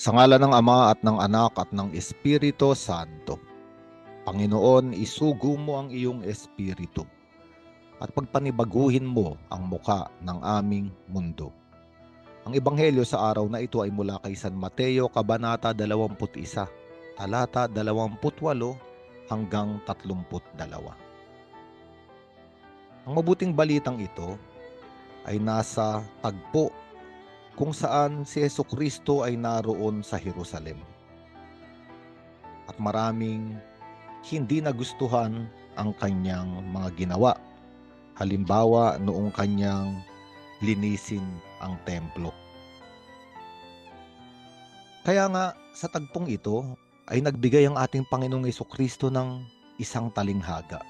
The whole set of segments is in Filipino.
Sa ngalan ng Ama at ng Anak at ng Espiritu Santo. Panginoon, isugo mo ang iyong espiritu at pagpanibaguhin mo ang muka ng aming mundo. Ang ebanghelyo sa araw na ito ay mula kay San Mateo, Kabanata 21, talata 28 hanggang 32. Ang mabuting balitang ito ay nasa tagpo kung saan si Jesucristo ay naroon sa Jerusalem. At maraming hindi nagustuhan ang kanyang mga ginawa. Halimbawa, noong kanyang linisin ang templo. Kaya nga sa tagpong ito ay nagbigay ang ating Panginoong Jesucristo ng isang talinghaga.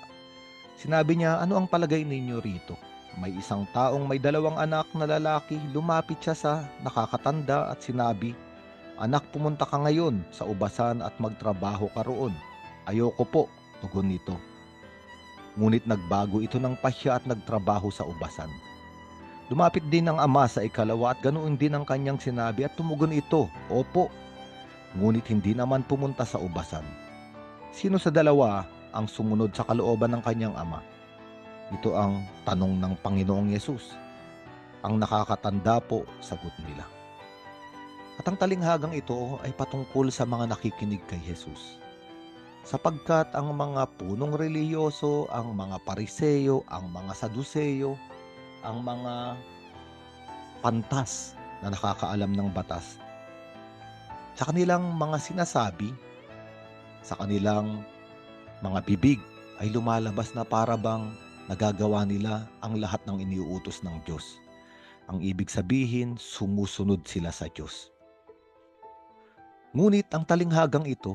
Sinabi niya, ano ang palagay ninyo rito? May isang taong may 2 anak na lalaki, lumapit siya sa nakakatanda at sinabi, "Anak, pumunta ka ngayon sa ubasan at magtrabaho ka roon." "Ayoko po," tugon nito. Ngunit nagbago ito ng pasya at nagtrabaho sa ubasan. Lumapit din ang ama sa ikalawa at ganoon din ang kanyang sinabi at tumugon ito, "Opo." Ngunit hindi naman pumunta sa ubasan. Sino sa dalawa ang sumunod sa kalooban ng kanyang ama? Ito ang tanong ng Panginoong Yesus. Ang nakakatanda po, sagot nila. At ang talinghagang ito ay patungkol sa mga nakikinig kay Jesus. Sapagkat ang mga punong relihiyoso, ang mga Pariseyo, ang mga Saduseyo, ang mga pantas na nakakaalam ng batas, sa kanilang mga sinasabi, sa kanilang mga bibig ay lumalabas na para bang nagagawa nila ang lahat ng iniuutos ng Diyos. Ang ibig sabihin, sumusunod sila sa Diyos. Ngunit ang talinghagang ito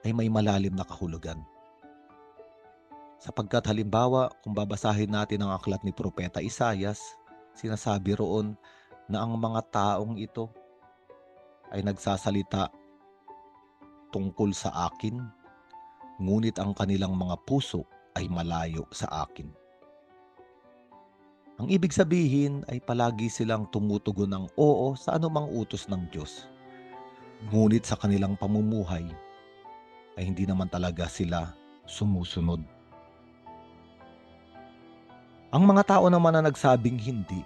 ay may malalim na kahulugan. Sapagkat halimbawa, kung babasahin natin ang aklat ni Propeta Isaias, sinasabi roon na ang mga taong ito ay nagsasalita tungkol sa akin, ngunit ang kanilang mga puso ay malayo sa akin. Ang ibig sabihin ay palagi silang tumutugon ng oo sa anumang utos ng Diyos. Ngunit sa kanilang pamumuhay ay hindi naman talaga sila sumusunod. Ang mga tao naman na nagsabing hindi,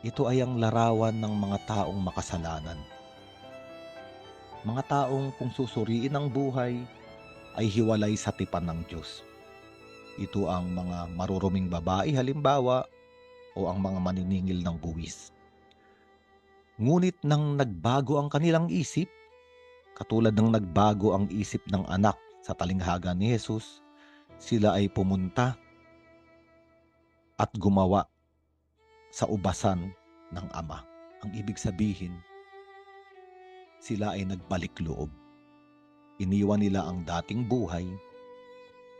ito ay ang larawan ng mga taong makasalanan. Mga taong kung susuriin ang buhay ay hiwalay sa tipan ng Diyos. Ito ang mga maruruming babae halimbawa o ang mga maniningil ng buwis. Ngunit nang nagbago ang kanilang isip, katulad ng nagbago ang isip ng anak sa talinghaga ni Jesus, sila ay pumunta at gumawa sa ubasan ng ama. Ang ibig sabihin, sila ay nagbalik loob. Iniwan nila ang dating buhay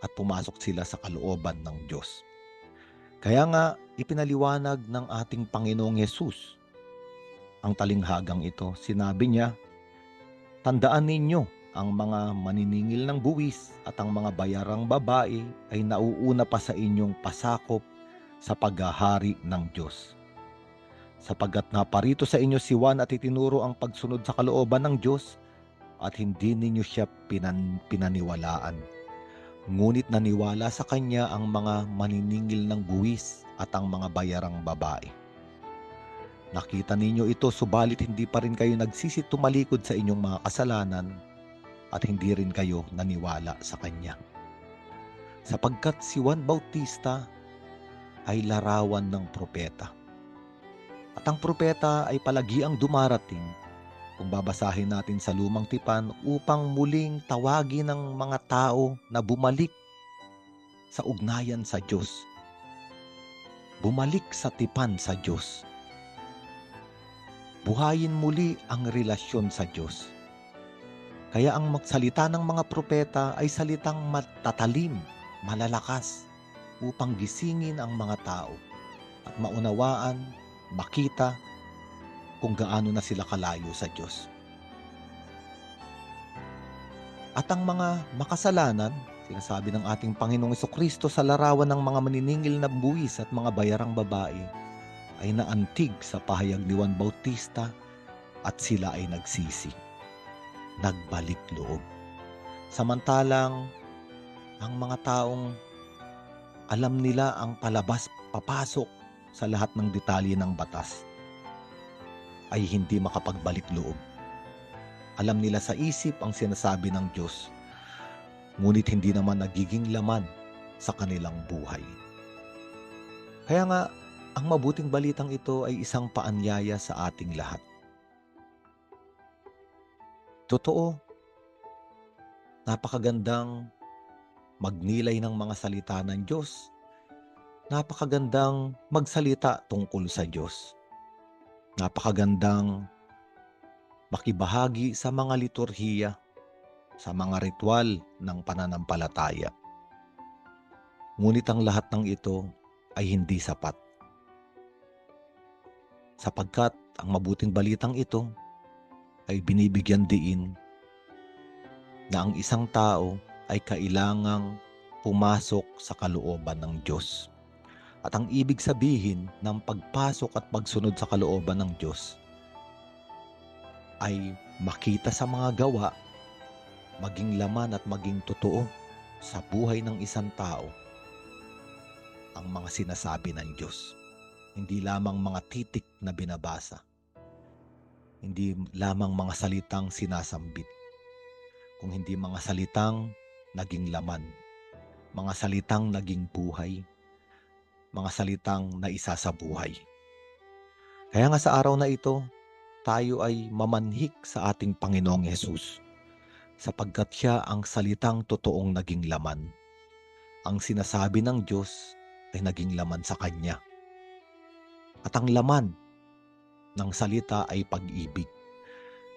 at pumasok sila sa kalooban ng Diyos. Kaya nga, ipinaliwanag ng ating Panginoong Yesus ang talinghagang ito. Sinabi niya, "Tandaan ninyo, ang mga maniningil ng buwis at ang mga bayarang babae ay nauuna pa sa inyong pasakop sa paghahari ng Diyos. Sapagkat naparito sa inyo si Juan at itinuro ang pagsunod sa kalooban ng Diyos at hindi ninyo siya pinaniwalaan. Ngunit naniwala sa kanya ang mga maniningil ng buwis at ang mga bayarang babae. Nakita ninyo ito, subalit hindi pa rin kayo nagsisi tumalikod sa inyong mga kasalanan at hindi rin kayo naniwala sa kanya." Sapagkat si Juan Bautista ay larawan ng propeta. At ang propeta ay palagi ang dumarating, kung babasahin natin sa Lumang Tipan, upang muling tawagin ng mga tao na bumalik sa ugnayan sa Diyos. Bumalik sa tipan sa Diyos. Buhayin muli ang relasyon sa Diyos. Kaya ang magsalita ng mga propeta ay salitang matatalim, malalakas, upang gisingin ang mga tao at maunawaan, makita kung gaano na sila kalayo sa Diyos. At ang mga makasalanan, sinasabi ng ating Panginoong Jesucristo sa larawan ng mga maniningil na buwis at mga bayarang babae, ay naantig sa pahayag ni Juan Bautista at sila ay nagsisi, nagbalik loob. Samantalang ang mga taong alam nila ang palabas papasok sa lahat ng detalye ng batas ay hindi makapagbalik loob. Alam nila sa isip ang sinasabi ng Diyos, ngunit hindi naman nagiging laman sa kanilang buhay. Kaya nga, ang mabuting balitang ito ay isang paanyaya sa ating lahat. Totoo, napakagandang magnilay ng mga salita ng Diyos. Napakagandang magsalita tungkol sa Diyos. Napakagandang makibahagi sa mga liturhiya, sa mga ritual ng pananampalataya. Ngunit ang lahat ng ito ay hindi sapat. Sapagkat ang mabuting balitang ito ay binibigyan diin na ang isang tao ay kailangang pumasok sa kalooban ng Diyos. At ang ibig sabihin ng pagpasok at pagsunod sa kalooban ng Diyos ay makita sa mga gawa, maging laman at maging totoo sa buhay ng isang tao ang mga sinasabi ng Diyos. Hindi lamang mga titik na binabasa, hindi lamang mga salitang sinasambit, kung hindi mga salitang naging laman, mga salitang naging buhay, mga salitang naisa sa buhay. Kaya nga sa araw na ito, tayo ay mamanhik sa ating Panginoong Hesus, sapagkat siya ang salitang totoong naging laman. Ang sinasabi ng Diyos ay naging laman sa Kanya. At ang laman ng salita ay pag-ibig.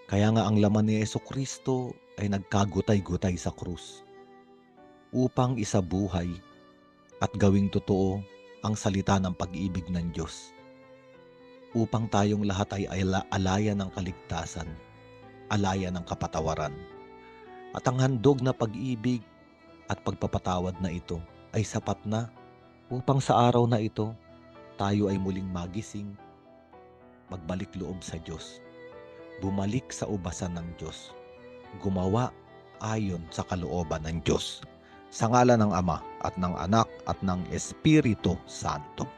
Kaya nga ang laman ni Jesucristo ay nagkagutay-gutay sa krus upang isabuhay at gawing totoo ang salita ng pag-ibig ng Diyos. Upang tayong lahat ay alaya ng kaligtasan, alaya ng kapatawaran. At ang handog na pag-ibig at pagpapatawad na ito ay sapat na upang sa araw na ito tayo ay muling magising, magbalik loob sa Diyos, bumalik sa ubasan ng Diyos, gumawa ayon sa kalooban ng Diyos. Sa ngalan ng Ama at ng Anak at ng Espiritu Santo.